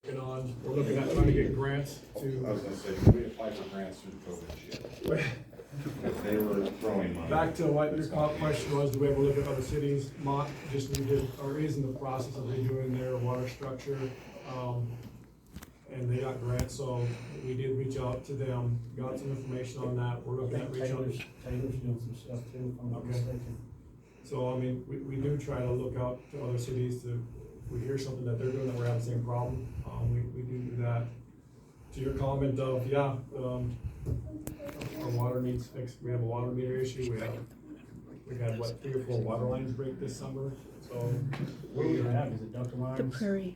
We're looking at trying to get grants I to, was gonna say, did we apply for grants through the COVID shit? If they were throwing money. back to what your question was, do we ever look at other cities? Mont just redid, or is in the process of redoing their water structure. And they got grants, so we did reach out to them, got some information on that. We're looking at reaching out. Taylor's doing some stuff too, if I'm not Okay. mistaken. So, I mean, we do try to look out to other cities to, if we hear something that they're doing, that we're having the same problem, we do that. To your comment of, yeah, our water needs fixed, we have a water meter issue, we had what, 3 or 4 water lines break this summer, so. What do we have, is it ductile lines? The Prairie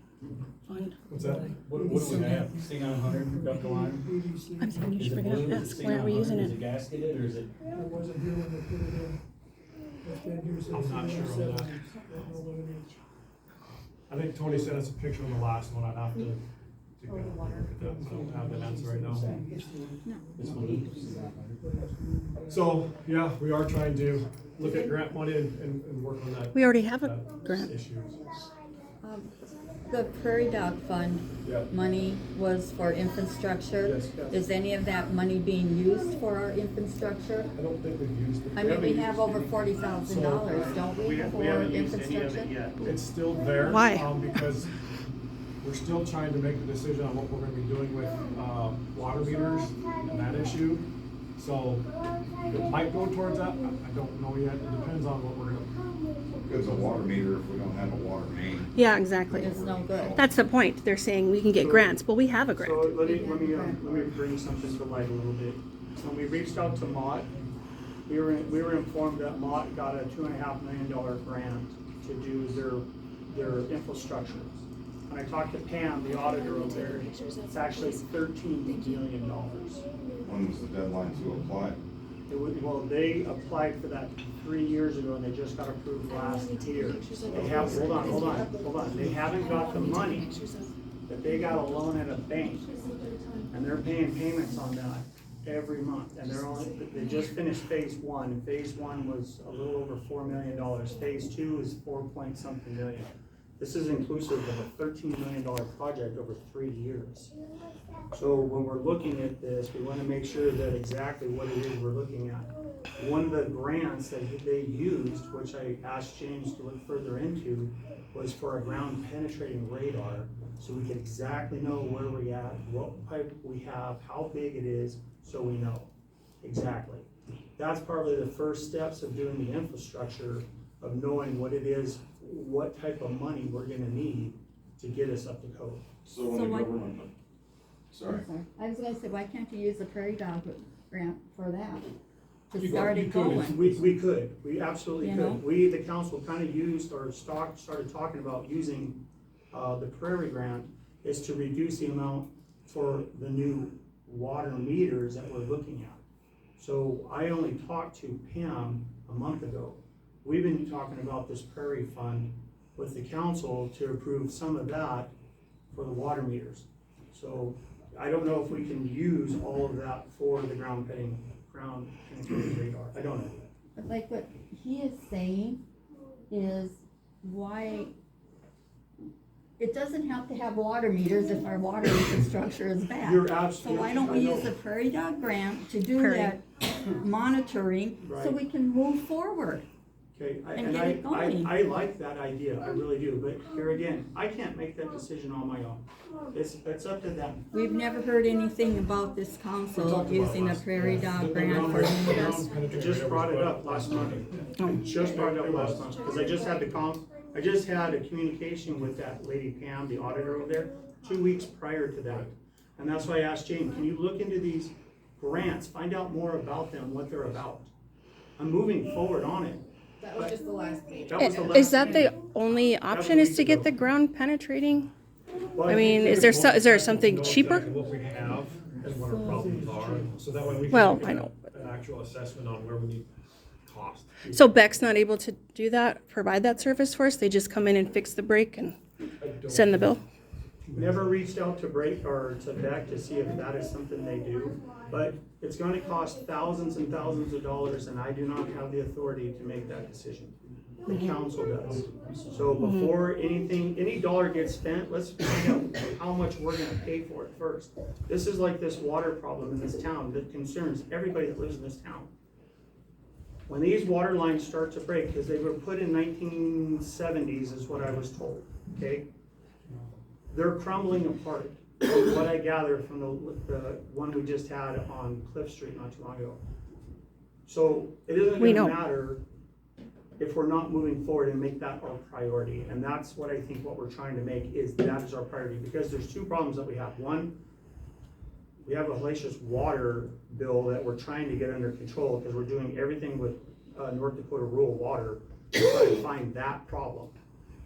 Fund. What's that? What do we have, C900 ductal line? I'm saying you Is should it bring it blue? up, Is ask, it why are we C900? using Is it? it gasketed or is it? It wasn't here when they put it in. It's been here since I'm not the sure on that. 70s. I don't know what it is. I think Tony sent us a picture on the last one, I'd have to go look at that, so I don't have that answer right now. It's blue, C900. So, yeah, we are trying to look at grant money and work on that. We already have a that grant. issue. The Prairie Dog Fund Yep. money was for infrastructure. Yes, yes. Is any of that money being used for our infrastructure? I don't think we've used it. I mean, we haven't have used over it. $40,000, don't we, for infrastructure? It's still there. Why? Because we're still trying to make the decision on what we're gonna be doing with, water meters and that issue. So it might go towards that, I don't know yet, it depends on what we're gonna. Because a water meter, if we don't have a water main. Yeah, exactly. It's no good. That's the point. They're saying we can get grants, but we have a So grant. let me bring something to light a little bit. When we reached out to Mott, we were informed that Mott got a $2.5 million grant to do their infrastructure. When I talked to Pam, the auditor over there, it's actually $13 million. When was the deadline to apply? Well, they applied for that 3 years ago and they just got approved last year. They have, hold on, they haven't got the money, but they got a loan at a bank. And they're paying payments on that every month. And they just finished phase 1. And phase 1 was a little over $4 million. Phase 2 is 4-point-something million. This is inclusive of a $13 million project over 3 years. So when we're looking at this, we want to make sure that exactly what it is we're looking at. One of the grants that they used, which I asked James to look further into, was for a ground penetrating radar, so we could exactly know where we're at, what pipe we have, how big it is, so we know exactly. That's probably the first steps of doing the infrastructure, of knowing what it is, what type of money we're gonna need to get us up to code. So when So the what- government, sorry. I was gonna say, why can't you use the Prairie Dog grant for that? To You start could- it you could. going? We absolutely You know? could. We, the council, kind of used or started talking about using, the Prairie grant is to reduce the amount for the new water meters that we're looking at. So I only talked to Pam a month ago. We've been talking about this Prairie Fund with the council to approve some of that for the water meters. So I don't know if we can use all of that for the ground penetrating radar. I don't know. But like what he is saying is why, it doesn't have to have water meters if our water infrastructure is bad. You're So absolutely. why don't we I know. use the Prairie Dog grant to do Prairie. that monitoring, so Right. we can move forward? Okay, and get it going. I like that idea, I really do, but here again, I can't make that decision on my own. It's up to them. We've never heard anything about this We council talked about using a last- Prairie the Dog ground grant for penetrating meters. I radar just was brought it what- up last month. Oh. Just brought it up last month, because I just had a communication with that lady Pam, the auditor over there, 2 weeks prior to that. And that's why I asked Jane, can you look into these grants, find out more about them, what they're about? I'm moving forward on it. That was just the last meeting. That was the Is last that the meeting. only option, is to get the ground penetrating? Well, I think mean, we is could there look- is there something Know cheaper? exactly what we have and what our problems are, so that way we can. Well, make I know. An actual assessment on where we need cost. So Beck's not able to do that, provide that service for us? They just come in and fix the break and I don't- send the bill? Never reached out to Break or to Beck to see if that is something they do, but it's gonna cost thousands and thousands of dollars, and I do not have the authority to make that decision. the council does. So before anything, any dollar gets spent, let's find out how much we're gonna pay for it first. This is like this water problem in this town that concerns everybody that lives in this town. When these water lines start to break, because they were put in 1970s is what I was told, okay? They're crumbling apart, from what I gather from the one we just had on Cliff Street not too long ago. So it isn't We gonna know. matter if we're not moving forward and make that our priority. And that's what I think what we're trying to make is that is our priority, because there's two problems that we have. One, we have a hellacious water bill that we're trying to get under control, because we're doing everything with North Dakota Rural Water to try to find that problem.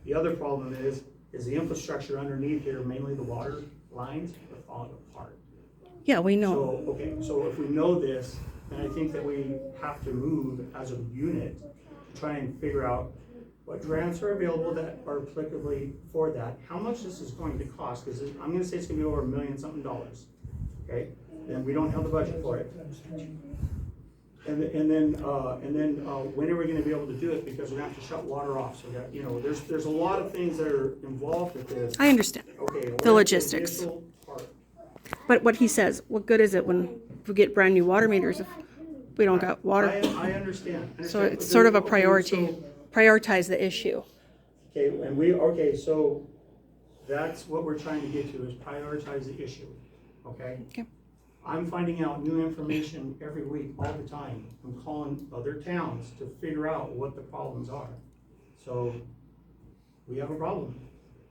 The other problem is the infrastructure underneath here, mainly the water lines, are falling apart. Yeah, we know. So, okay, so if we know this, then I think that we have to move as a unit to try and figure out what grants are available that are applicably for that, how much this is going to cost, because I'm gonna say it's gonna be over $1 million something, okay? And we don't have the budget for it. And then, when are we gonna be able to do it, because we're gonna have to shut water off, so that, you know, there's a lot of things that are involved with this. I understand. Okay. The logistics. initial part. But what he says, what good is it when we get brand new water meters if we don't got water? I understand. So it's sort of a Okay, priority, so- prioritize the issue. Okay, so that's what we're trying to get to, is prioritize the issue, okay? Okay. I'm finding out new information every week, all the time. I'm calling other towns to figure out what the problems are. So, we have a problem,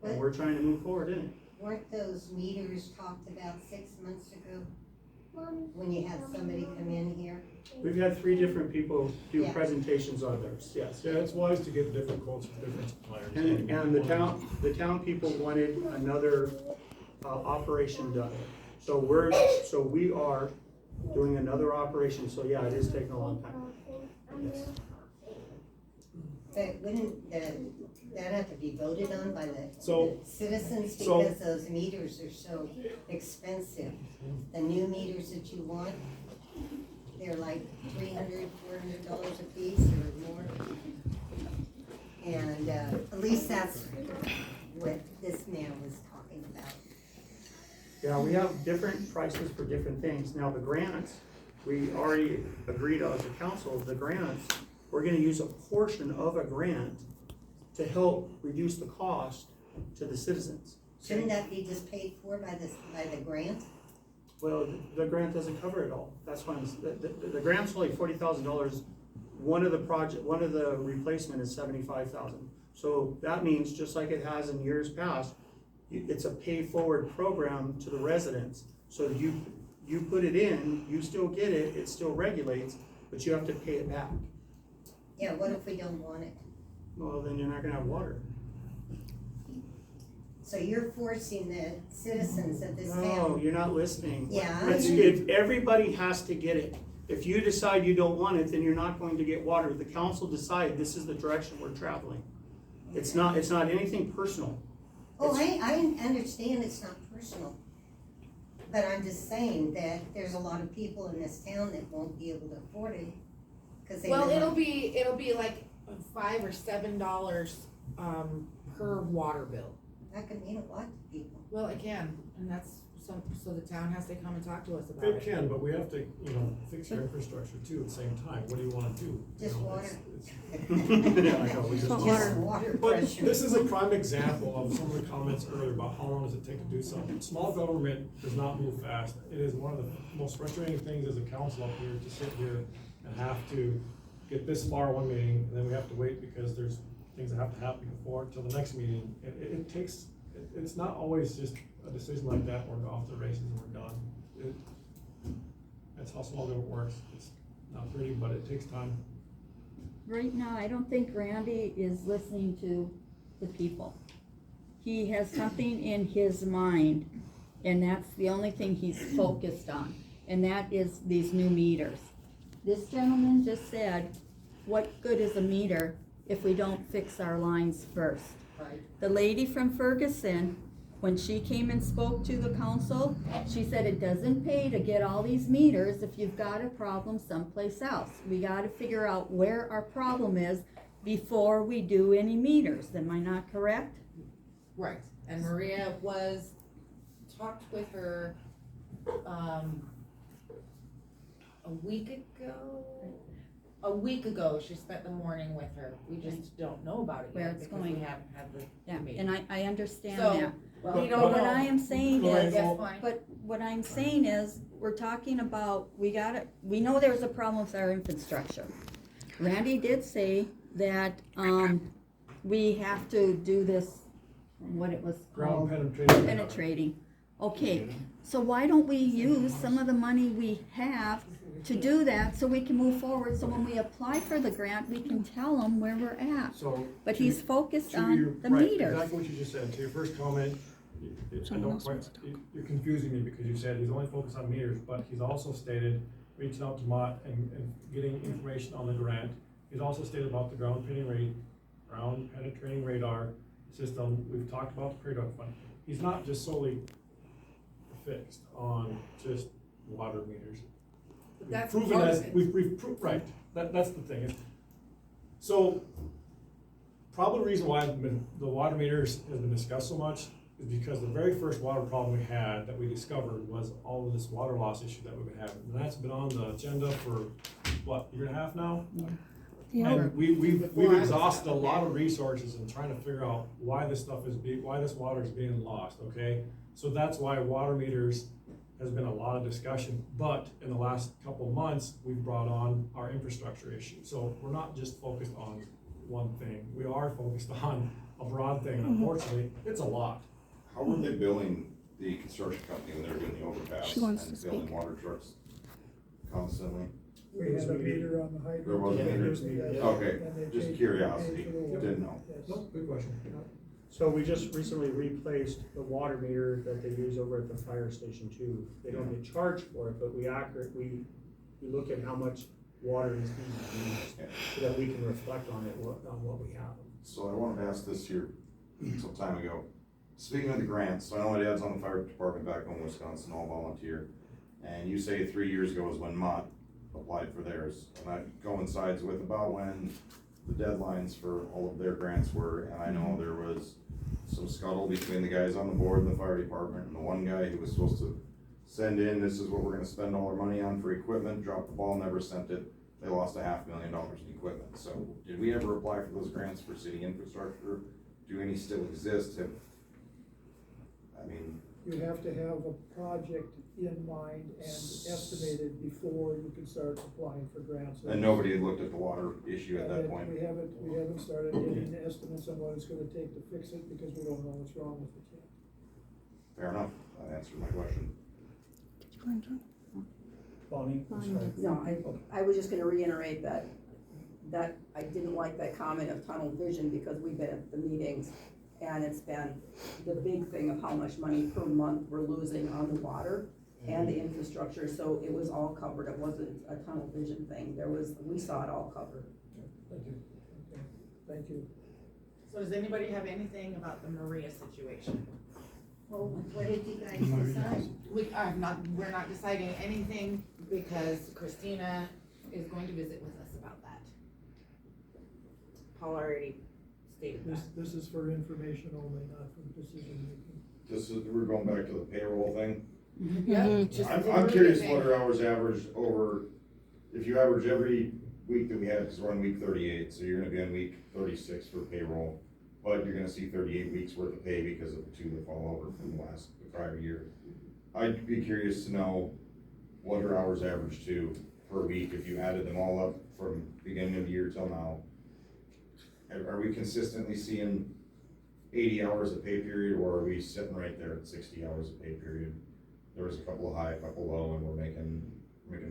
and we're trying to move forward in it. Weren't those meters talked about 6 months ago? When you had somebody come in here? We've had 3 different people do Yeah. presentations on theirs, yes. Yeah, it's wise to get different quotes from different suppliers. And the town people wanted another, operation done. So we are doing another operation, so yeah, it is taking a long time. Yes. But wouldn't that have to be voted on by the So- citizens, so- because those meters are so expensive? The new meters that you want, they're like $300, $400 a piece or more. And at least that's what this man was talking about. Yeah, we have different prices for different things. Now, the grants, we already agreed as a council, the grants, we're gonna use a portion of a grant to help reduce the cost to the citizens. Shouldn't that be just paid for by the grant? Well, the grant doesn't cover it all. That's why the grant's only $40,000. One of the replacement is $75,000. So that means, just like it has in years past, it's a pay-forward program to the residents. So you put it in, you still get it, it still regulates, but you have to pay it back. Yeah, what if we don't want it? Well, then you're not gonna have water. So you're forcing the citizens of this No, town. you're not listening. Yeah. If everybody has to get it. If you decide you don't want it, then you're not going to get water. The council decided this is the direction we're traveling. It's not anything personal. Oh, I understand it's not personal. But I'm just saying that there's a lot of people in this town that won't be able to afford it. 'Cause they Well, live it'll on- be like $5 or $7 per water bill. That could mean a lot to people. Well, it can, and that's so the town has to come and talk to us about It it. can, but we have to, fix your infrastructure too at the same time. What do you wanna do? Just water. Yeah, I know, we just. Just Just water But pressure. this is a prime example of some of the comments earlier about how long does it take to do something. Small government does not move fast. It is one of the most frustrating things as a council up here to sit here and have to get this far one meeting, and then we have to wait because there's things that have to happen before till the next meeting. It takes, it's not always just a decision like that, we're off the races and we're done. That's how small government works. It's not pretty, but it takes time. Right now, I don't think Randy is listening to the people. He has something in his mind, and that's the only thing he's focused on, and that is these new meters. This gentleman just said, what good is a meter if we don't fix our lines first? Right. The lady from Ferguson, when she came and spoke to the council, she said it doesn't pay to get all these meters if you've got a problem someplace else. We gotta figure out where our problem is before we do any meters, am I not correct? Right, and Maria talked with her, a week ago, she spent the morning with her. We just don't know about it Where yet it's because we going. haven't had the Yeah, meeting. and I understand So, that. we But don't what know. I am saying Lorraine, is, Yes, fine. but what I'm saying is, we're talking about, we know there's a problem with our infrastructure. Randy did say that, we have to do this, what it was Ground called, penetrating. penetrating. Okay, so why don't we use some of the money we have to do that, so we can move forward, so when we apply for the grant, we can tell them where we're at. So. But to- he's focused to your- on the right, meters. Exactly what you just said. To your first comment, I Someone don't else quite, wants to talk. you're confusing me because you said he's only focused on meters, but he's also stated reaching out to Mott and getting information on the grant. He's also stated about the ground penetrating radar system. We've talked about the Credo Fund. He's not just solely fixed on just water meters. But that's We've proven part of that- it. We've proved, right, that's the thing. So, probably the reason why the water meters has been discussed so much is because the very first water problem we had that we discovered was all of this water loss issue that we've been having. And that's been on the agenda for, what, a year and a half now? Yeah. And we've Before I was exhausted a out lot there. of resources in trying to figure out why this stuff why this water is being lost, okay? So that's why water meters has been a lot of discussion, but in the last couple of months, we've brought on our infrastructure issue. So we're not just focused on one thing, we are focused on a broad thing, and unfortunately, it's a lot. How were they billing the construction company when they were doing the overpass? She wants to And billing speak. water trucks constantly? We had a meter on the hydrant. There was a meter? Yes. Okay, And they just paid- curiosity, paid for the water. didn't know. Yes. No, good question. So we just recently replaced the water meter that they use over at the fire station too. They don't get charged for it, but we look at how much water is being used, so that we can reflect on it, on what we have. So I wanted to ask this here some time ago. Speaking of the grants, so I know my dad's on the fire department back home in Wisconsin, all volunteer. And you say 3 years ago is when Mott applied for theirs. And that coincides with about when the deadlines for all of their grants were. And I know there was some scuttle between the guys on the board and the fire department, and the one guy who was supposed to send in, this is what we're gonna spend all our money on for equipment, dropped the ball, never sent it. They lost $500,000 in equipment. So did we ever apply for those grants for city infrastructure? Do any still exist? I mean, You have to have a project in mind and estimated before you can start applying for grants. and nobody had looked at the water issue at that And point. We haven't started getting estimates on what it's gonna take to fix it, because we don't know what's wrong with it yet. Fair enough, that answered my question. Bonnie, I'm sorry. No, I was just gonna reiterate that I didn't like that comment of tunnel vision, because we've been at the meetings, and it's been the big thing of how much money per month we're losing on the water and the infrastructure, so it was all covered, it wasn't a tunnel vision thing, we saw it all covered. Thank you. Okay, thank you. So does anybody have anything about the Maria situation? Well, what did you guys decide? We're not deciding anything because Christina is going to visit with us about that. Paul already stated that. This is for information only, not for decision making. We're going back to the payroll thing. Yeah, just I'm literally curious saying- what our hours average over, if you average every week that we had, because we're on week 38, so you're gonna be on week 36 for payroll, but you're gonna see 38 weeks worth of pay because of the two that fall over from the prior year. I'd be curious to know what her hours average to per week, if you added them all up from beginning of the year till now. Are we consistently seeing 80 hours of pay period, or are we sitting right there at 60 hours of pay period? There was a couple of high, a couple low, and we're making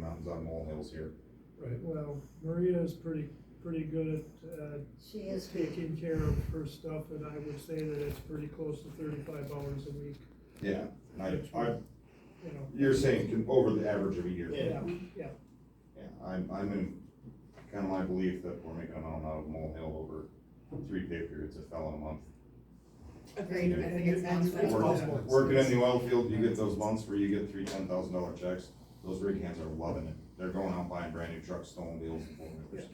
mountains out of molehills here. Right. Well, Maria is pretty good at, She is, taking care of her stuff, and I would say that it's pretty close to 35 hours a week, Yeah, and I, you know. you're saying over the average of a year? Yeah, Yeah, I'm in kind of my belief that we're making a mountain out of a molehill over 3 pay periods, it fell in a month. Agreed, I think it's nonsense. Working in the oil field, you get those months where you get $3,000, $10,000 checks, those rig hands are loving it. They're going out buying brand new trucks, snowmobiles, and 4-wheelers.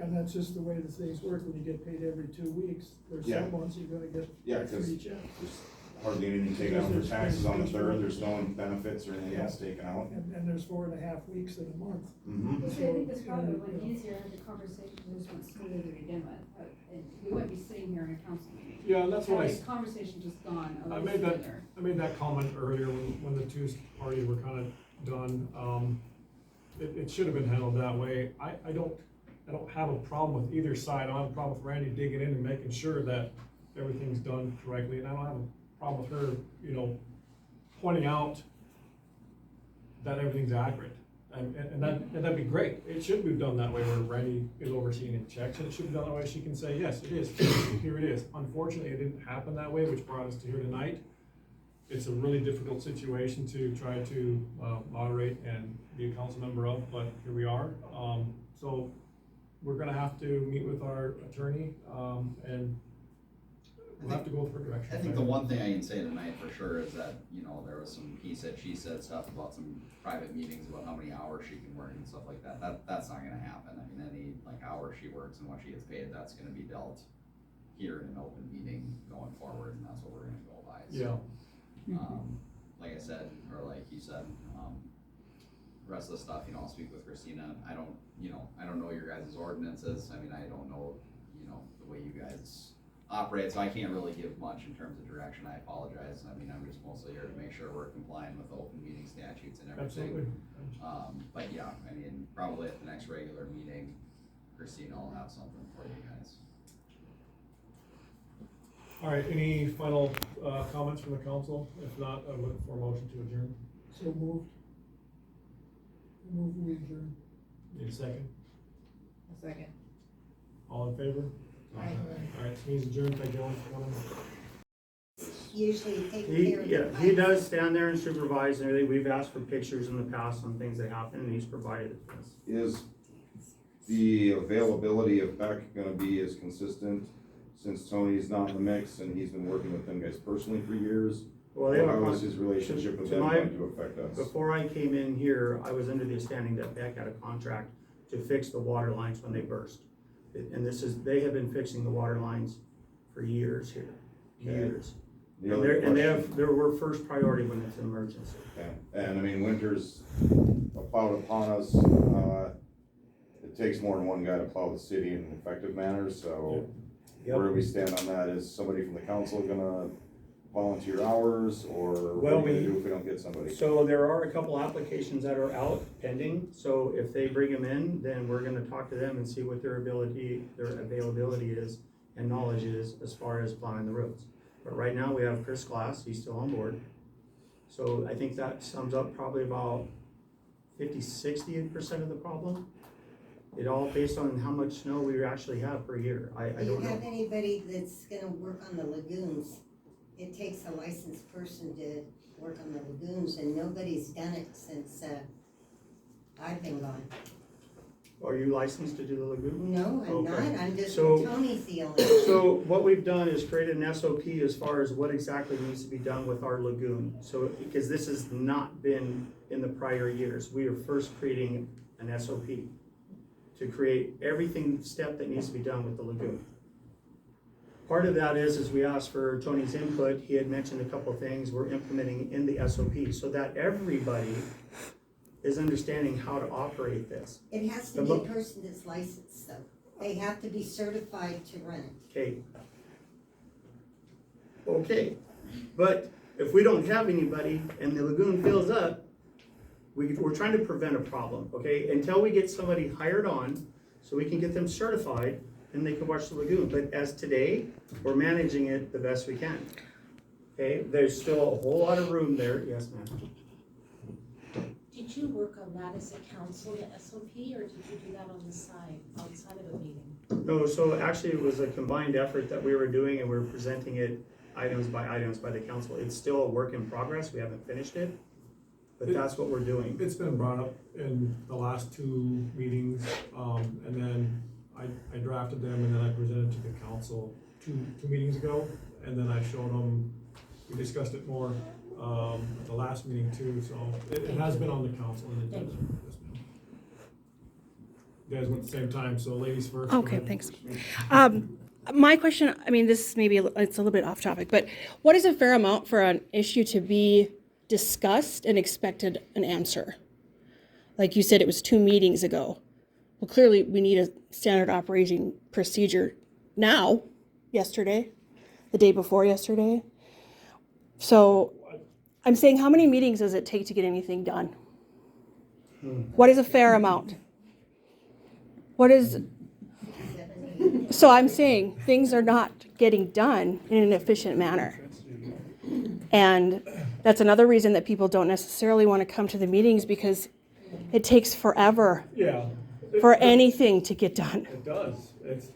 And that's just the way the things work, when you get paid every 2 weeks, there's Yeah. some months you're gonna get Yeah, 'cause 3 checks. there's hardly anything taken out for taxes on the third, there's no benefits or anything else taken out. And there's 4.5 weeks in a month. Mm-hmm. Which I think is probably went easier, the conversation just went smoother to begin with, and we wouldn't be sitting here in a council meeting. Yeah, and that's what Had the conversation just gone a I little made that, smoother. I made that comment earlier when the two parties were kind of done. It should have been handled that way. I don't have a problem with either side. I don't have a problem with Randy digging in and making sure that everything's done correctly. And I don't have a problem with her, pointing out that everything's accurate. And that'd be great. It should be done that way where Randy is overseeing and checks, and it should be done that way. She can say, yes, it is. Here it is. Unfortunately, it didn't happen that way, which brought us to here tonight. It's a really difficult situation to try to moderate and be a council member of, but here we are. So we're gonna have to meet with our attorney, and we'll have to go with her direction. I think the one thing I can say tonight for sure is that, there was some he said, she said stuff about some private meetings about how many hours she can work and stuff like that. That's not gonna happen. I mean, any hours she works and what she gets paid, that's gonna be dealt here in an open meeting going forward, and that's what we're gonna go by. So, like I said, or like you said, the rest of the stuff, I'll speak with Christina. I don't know your guys' ordinances. I mean, I don't know, the way you guys operate, so I can't really give much in terms of direction. I apologize. I mean, I'm just mostly here to make sure we're complying with open meeting statutes and everything. Absolutely. But yeah, I mean, probably at the next regular meeting, Christina will have something for you guys. All right, any final comments from the council? If not, I'm looking for a motion to adjourn. So moved. Move we adjourn. Need a second? A second. All in favor? Aye. All right, meeting's adjourned. Thank you all for coming. Usually taking care of the He pipes. does stand there and supervise and everything. We've asked for pictures in the past on things that happen, and he's provided it to us. Is the availability of Beck gonna be as consistent since Tony's not in the mix and he's been working with them guys personally for years? Well, they have a How is his relationship with to them my- going to affect us? Before I came in here, I was under the understanding that Beck had a contract to fix the water lines when they burst. And they have been fixing the water lines for years here, Okay. years. The And other question- they're first priority when it's an emergency. Okay, and I mean, winter's plowed upon us, it takes more than one guy to plow the city in an effective manner, so where do we stand on that? Is somebody from the council gonna volunteer hours, or what Well, are we gonna we- do if we don't get somebody? So there are a couple applications that are out pending, so if they bring them in, then we're gonna talk to them and see what their availability is and knowledge is as far as plowing the roads. But right now, we have Chris Glass, he's still on board. So I think that sums up probably about 50-60% of the problem. It all based on how much snow we actually have per year. I Do you don't have know. anybody that's gonna work on the lagoons? It takes a licensed person to work on the lagoons, and nobody's done it since, I've been gone. Are you licensed to do the lagoon? No, I'm not, Okay. I'm just, So- Tony's the only. So what we've done is created an SOP as far as what exactly needs to be done with our lagoon. So, because this has not been in the prior years, we are first creating an SOP to create everything step that needs to be done with the lagoon. Part of that is we asked for Tony's input. He had mentioned a couple of things we're implementing in the SOP so that everybody is understanding how to operate this. It has to be a person that's licensed though. They have to be certified to run it. Okay, but if we don't have anybody and the lagoon fills up, we're trying to prevent a problem, okay? Until we get somebody hired on, so we can get them certified, and they can watch the lagoon. But as today, we're managing it the best we can. Okay, there's still a whole lot of room there. Yes, ma'am. Did you work on that as a council, the SOP, or did you do that on the side, outside of a meeting? No, so actually it was a combined effort that we were doing, and we were presenting it items by the council. It's still a work in progress. We haven't finished it, but that's what we're doing. It's been brought up in the last two meetings, and then I drafted them, and then I presented to the council two meetings ago, and then I showed them, we discussed it more, at the last meeting too, so it has been on the council, and it does. Yes, ma'am. You guys went at the same time, so ladies first. Okay, go ahead. thanks. My question, I mean, this maybe it's a little bit off topic, but what is a fair amount for an issue to be discussed and expected an answer? Like you said, it was 2 meetings ago. Well, clearly we need a standard operating procedure now, yesterday, the day before yesterday. So I'm saying, how many meetings does it take to get anything done? What is a fair amount? What is, so I'm saying things are not getting done in an efficient manner. And that's another reason that people don't necessarily want to come to the meetings, because it takes forever Yeah. for anything to get done. It does. It's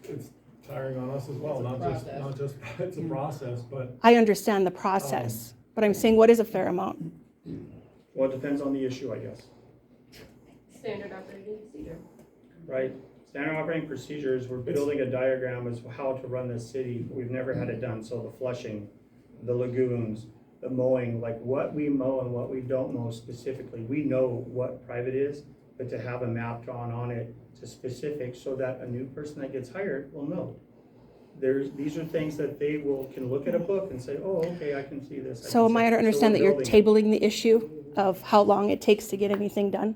tiring on us as well, not just, it's a process, but. I understand the process, but I'm saying, what is a fair amount? Well, it depends on the issue, I guess, Standard operating procedure. right? Standard operating procedures, we're building a diagram as to how to run this city. We've never had it done, so the flushing, the lagoons, the mowing, like what we mow and what we don't mow specifically. We know what private is, but to have a map drawn on it to specific so that a new person that gets hired will know. These are things that they can look at a book and say, oh, okay, I can see this. So am I to understand that you're building- tabling the issue of how long it takes to get anything done?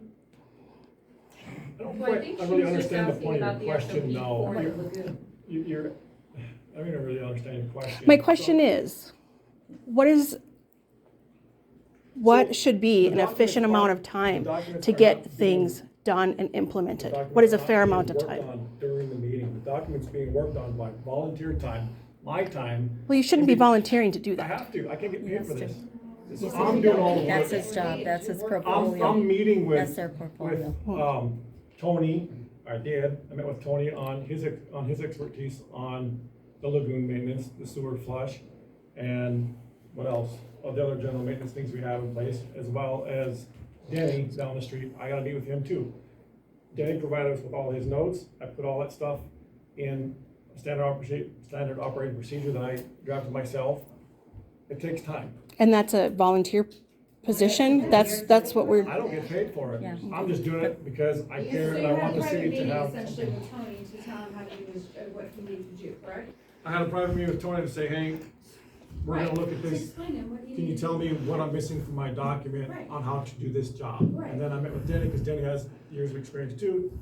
I don't Well, I quite, think I she really was just understand the asking point of about your the question, SOP no. for the lagoon. You're, I don't really understand your question. My question is, what should be an efficient amount of time to get things done and implemented? What is a fair amount of time? During the meeting, the document's being worked on by volunteer time, my time. Well, you shouldn't be volunteering to do I that. have to, I can't get paid for this. Yes, I'm doing all the work. That's his job, that's his portfolio. I'm meeting That's with, their portfolio. Tony, I met with Tony on his expertise on the lagoon maintenance, the sewer flush, and what else? All the other general maintenance things we have in place, as well as Denny down the street. I gotta meet with him too. Denny provided us with all his notes. I put all that stuff in a standard operating procedure that I drafted myself. It takes time. And that's a volunteer position? That's what we're, I don't get paid for it. Yeah. I'm just doing it because I care So and you I had want a the private city to meeting have. essentially with Tony to tell him how to do his, what he needed to do, correct? I had a private meeting with Tony to say, hey, we're gonna look at To this. explain him what he Can you needed tell to me do. what I'm missing from my document Right. on how to do this job? Right. And then I met with Denny, because Denny has years of experience too,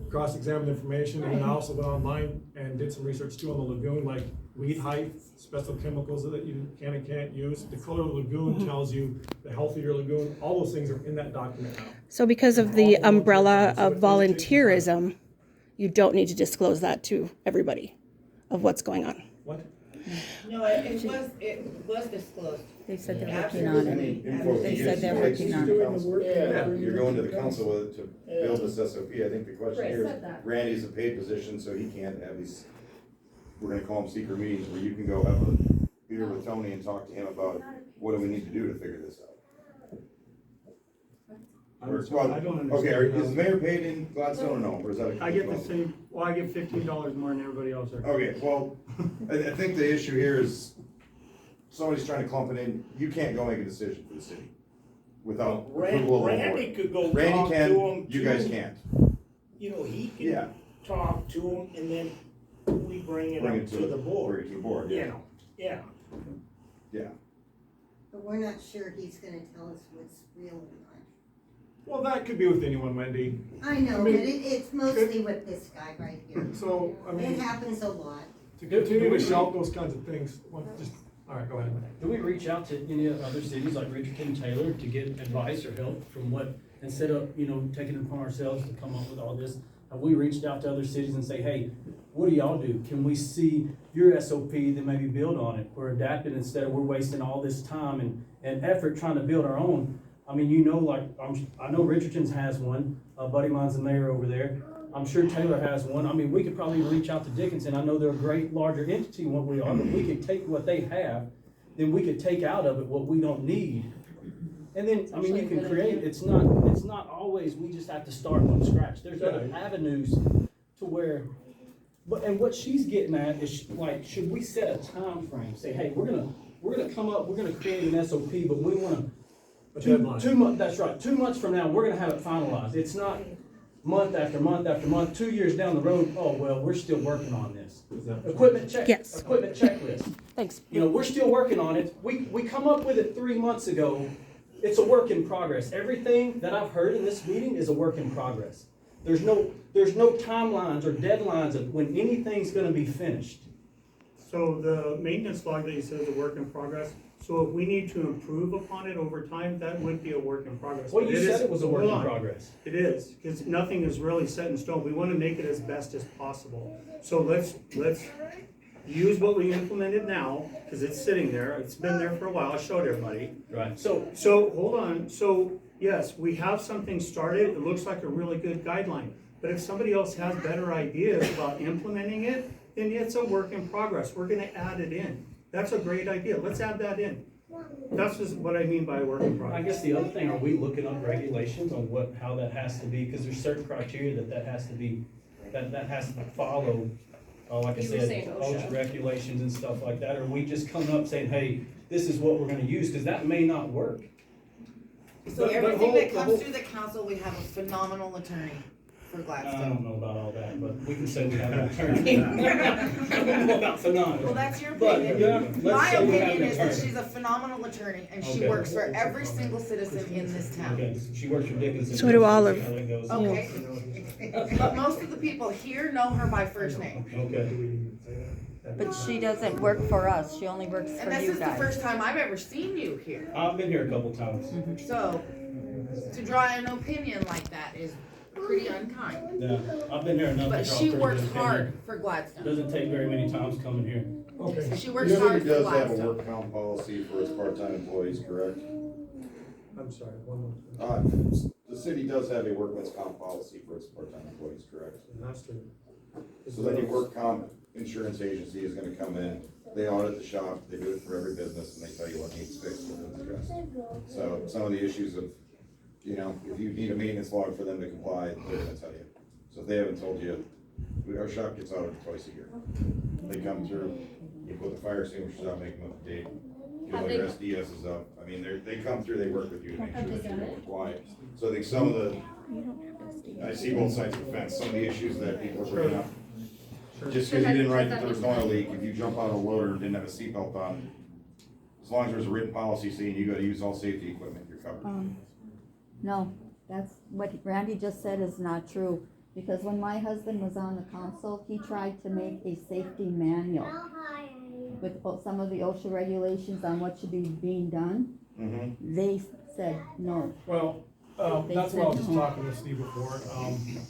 cross-examined information, and then I Right. also went online and did some research too on the lagoon, like weed height, special chemicals that you can and can't use. The color of the lagoon tells you the health of your lagoon. All those things are in that document now. so because of the umbrella of volunteerism, you don't need to disclose that to everybody of what's going on. What? No, it was disclosed. They said they're working on Any it. info They you said get they're from working on it. Doing the work. Yeah, you're going to the council with it to build this SOP. I think the question Right, here said is, that. Randy's a paid position, so he can't have these, we're gonna call them secret meetings where you can go have a beer with Tony and talk to him about what do we need to do to figure this out. Well, I don't okay, understand. is the mayor paid in Gladstone or no, or is that a? I get the same, well, I get $15 more than everybody else there. Okay, well, I think the issue here is, somebody's trying to clump it in, you can't go make a decision for the city without approval of the Randy board. could go Randy talk to can, him. you too. guys can't. You know, he Yeah. can talk to him and then we bring it Bring up it to the bring board. it to the board, You yeah, know, yeah. yeah. But we're not sure he's gonna tell us what's real or not. Well, that could be with anyone, Wendy. I know, I mean, but it's mostly with this guy right here. So, I It mean, happens a lot. to continue to shout those kinds of things, all right, go ahead. Do we reach out to any other cities like Richardson, Taylor to get advice or help from what, instead of, taking it upon ourselves to come up with all this? Have we reached out to other cities and say, hey, what do y'all do? Can we see your SOP, then maybe build on it? We're adapting instead of we're wasting all this time and effort trying to build our own. I mean, I know Richardson's has one, a buddy of mine's the mayor over there. I'm sure Taylor has one. I mean, we could probably reach out to Dickinson. I know they're a great larger entity than what we are, but we could take what they have, then we could take out of it what we don't need. And then, I mean, you can create, it's not always, we just have to start from scratch. There's other avenues to where, and what she's getting at is like, should we set a time frame? Say, hey, we're gonna create an SOP, but we wanna, A deadline. 2 months, that's right, 2 months from now, we're gonna have it finalized. It's not, month after month after month, 2 years down the road, oh, well, we're still working on this. Equipment check, Yes. equipment checklist. Thanks. You know, we're still working on it. We come up with it 3 months ago. It's a work in progress. Everything that I've heard in this meeting is a work in progress. There's no timelines or deadlines of when anything's gonna be finished. So the maintenance log that you said is a work in progress, so if we need to improve upon it over time, that would be a work in progress. Well, But you it said is- it was a work hold in on. progress. It is, because nothing is really set in stone. We want to make it as best as possible. So let's use what we implemented now, because it's sitting there. It's been there for a while. I showed everybody. Right. So hold on. So yes, we have something started. It looks like a really good guideline. But if somebody else has better ideas about implementing it, then it's a work in progress. We're gonna add it in. That's a great idea. Let's add that in. That's just what I mean by work in I progress. guess the other thing, are we looking up regulations on how that has to be? Because there's certain criteria that has to be, that has to follow, like I You were said, saying OSHA. OSHA regulations and stuff like that. Or are we just coming up saying, hey, this is what we're gonna use, because that may not work. So But everything that the comes whole- through the council, we have a phenomenal attorney for I Gladstone. don't know about all that, but we can say we have an attorney. I don't know about phenomenal. Well, that's your But, opinion. yeah, let's My say we have opinion an is that attorney. she's a phenomenal attorney and she Okay. works for every single citizen in this town. Okay, she works for Dickinson. So do all of- See how that goes. Okay? But most of the people here know her by first name. Okay. But she doesn't work for us, she only works And for this you is the guys. first time I've ever seen you here. I've been here a couple times. So, to draw an opinion like that is pretty unkind. Yeah, I've been here enough. to But draw she pretty works good opinion. hard for Gladstone. Doesn't take very many times coming here. Okay. She works The hard city for does have a Gladstone. work comp policy for its part-time employees, correct? I'm sorry, one more time. The city does have a workman's comp policy for its part-time employees, correct? That's true. So then your work comp insurance agency is gonna come in, they audit the shop, they do it for every business, and they tell you what needs fixed within the dress. So some of the issues of, you know, if you need a maintenance log for them to comply, they're gonna tell you. So if they haven't told you, our shop gets audited twice a year. They come through, you put the fire extinguishers out, make them up to date, you know, your SDS is up. I mean, they come through, they work with you to make sure that you don't comply. So I think some of the, I see both sides of the fence, some of the issues that people are bringing up. Just because you didn't write that there was an oil leak, if you jump out of a loader and didn't have a seatbelt on, as long as there's a written policy saying you gotta use all safety equipment, you're covered. No, that's, what Randy just said is not true, because when my husband was on the council, he tried to make a safety manual with some of the OSHA regulations on what should be being done. Mm-hmm. They said no. Well, They that's what I was said just no. talking with Steve before,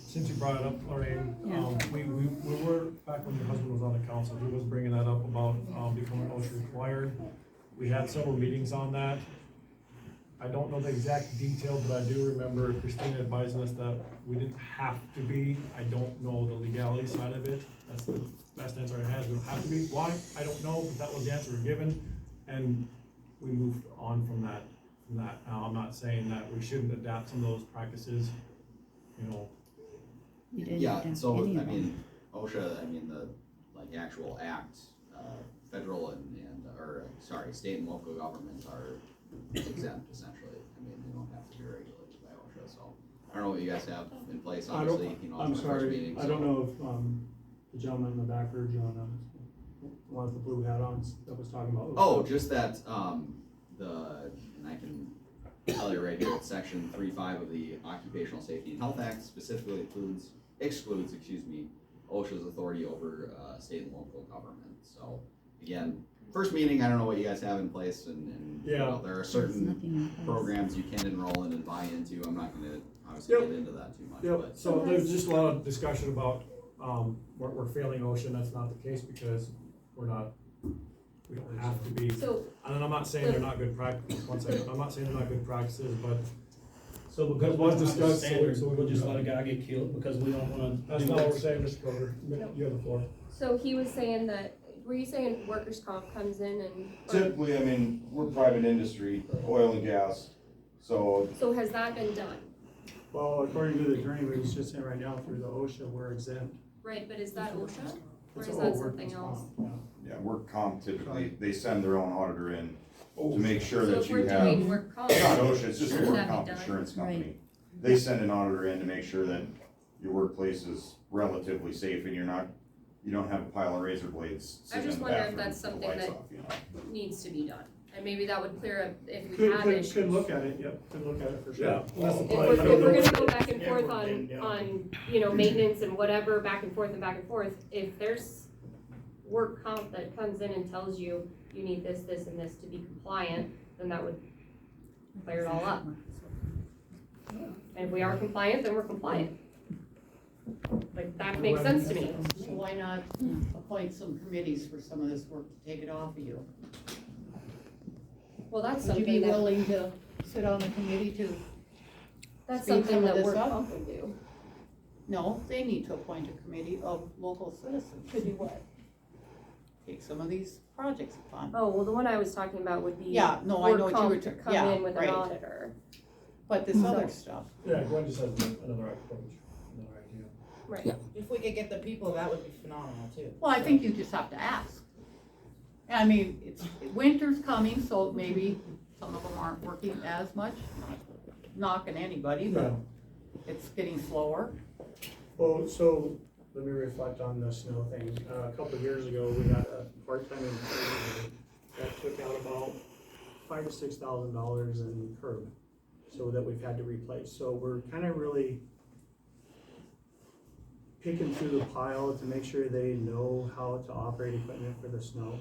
since you brought it up, Lorraine, we were, back when your husband was on the council, he was bringing that up about, becoming OSHA required. We had several meetings on that. I don't know the exact detail, but I do remember Christina advising us that we didn't have to be. I don't know the legality side of it. That's the best answer I had. We don't have to be. Why? I don't know, but that was the answer given. And we moved on from that. Now, I'm not saying that we shouldn't adapt some of those practices, you know. You didn't Yeah, adapt so, any I of them. mean, OSHA, I mean, the, like, actual act, federal state and local governments are exempt essentially. I mean, they don't have to be regulated by OSHA, so. I don't know what you guys have in place, obviously, you know, I'm it's my first sorry, meeting, I so. don't know if, the gentleman in the back heard you on, the one with the blue hat on that was talking about. Oh, just that, and I can tell you right here, it's section 3.5 of the Occupational Safety and Health Act specifically excludes, OSHA's authority over, state and local government, so, again, first meeting, I don't know what you guys have in place, and you know, there are There's certain nothing in place. programs you can enroll in and buy into, I'm not gonna obviously get into that too much, Yep, but. so there's just a lot of discussion about, we're failing OSHA, that's not the case, because we don't have to be. So, And I'm not saying they're not good practices, one second, I'm not saying they're not good practices, but So because That we're was discussed, discussed, standards, so we we'll can just go. let a guy get killed because we don't wanna that's do not what we're this. saying, Mr. Coder, you have the floor. so he was saying that, were you saying workers' comp comes in and, Typically, I mean, we're private industry, oil and gas, so so has that been done? Well, according to the attorney, we was just saying right now, through the OSHA, we're exempt. Right, but is that OSHA? Or It's is all that workers' something else? comp, yeah, work comp typically, they send their own auditor in to make sure So that if you we're have. doing work comp, Not OSHA, it's just a should work that be comp done? insurance Right. company. They send an auditor in to make sure that your workplace is relatively safe and you don't have a pile of razor blades I sitting in just the wonder if bathroom that's with the something lights that off, you know? needs to be done, and maybe that would clear up if we Could, have could, issues. could look at it, yep, could look at it for sure. Yeah, that's the If point. we're, I if don't know we're if gonna go it- back and Never forth been done. on, you know, maintenance and whatever, back and forth, if there's work comp that comes in and tells you, you need this, this, and this to be compliant, then that would clear it all up. And if we are compliant, then we're compliant. Like, that makes sense to me. So why not appoint some committees for some of this work to take it off of you? Well, that's Would you be something that, willing to sit on a committee to, that's speed something some of that this work up? comp will do. no, they need to appoint a committee of local citizens. To do what? Take some of these projects upon. Oh, well, the one I was talking about would be. Yeah, no, I know work what you were comp to ta- come yeah, in with an right. auditor. But this other stuff, Yeah, Gwen just has another approach, another idea. Right. If we could get the people, that would be phenomenal too. well, I think you just have to ask. I mean, winter's coming, so maybe some of them aren't working as much, not knocking anybody, but No. it's getting slower. Well, so, let me reflect on the snow thing. A couple of years ago, we had a part-time employee that took out about $5,000 to $6,000 in curb, so that we've had to replace. So we're kind of really picking through the pile to make sure they know how to operate equipment for the snow,